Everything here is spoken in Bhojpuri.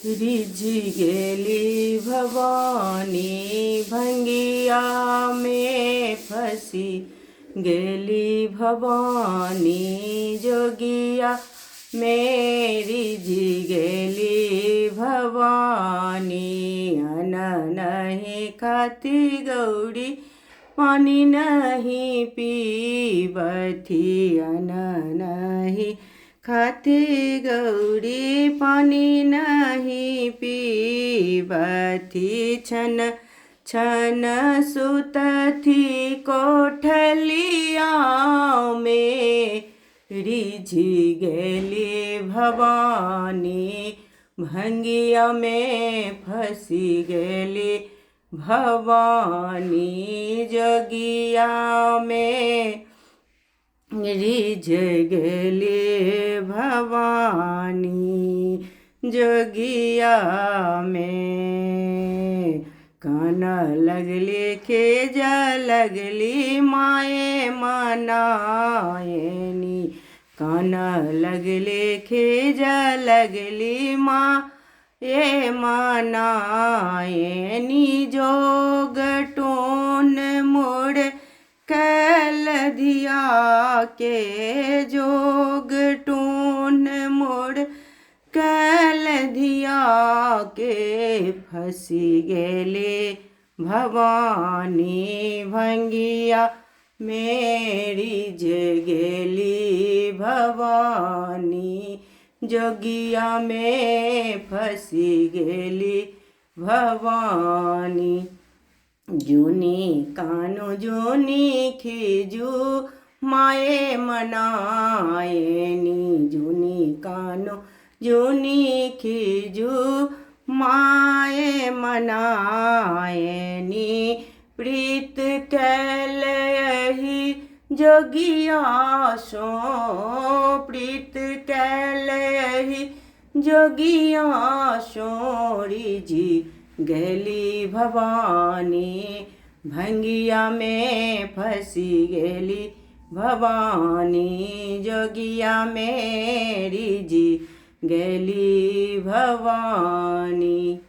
रिझी गेली भवानी भंगिया में फंसी गेली भवानी जोगिया में रिझी गेली भवानी अन नहीं खाती गौड़ी पानी नहीं पीबथी अन नहीं खाती गौड़ी पानी नहीं पीबथी छन छन सुतथी कोठलिया में रिझी गेली भवानी भंगिया में फंसी गेली भवानी जोगिया में रिझ गेली भवानी जोगिया में कान लगली खेजा लगली माए मनायनी कान लगली खेजा लगली माँ ये मनायनी जोग टोन मोड़ कैल दिया के जोग टोन मोड़ कैल दिया के फंसी गेले भवानी भंगिया मेरी जगेली भवानी जोगिया में फंसी गेली भवानी जूनी कानो जूनी खिजू माए मनायनी जूनी कानो जूनी खिजू माए मनायनी प्रीत कैल यही जोगिया सो प्रीत कैल यही जोगिया सो रिझी गेली भवानी भंगिया में फंसी गेली भवानी जोगिया में रिझी गेली भवानी।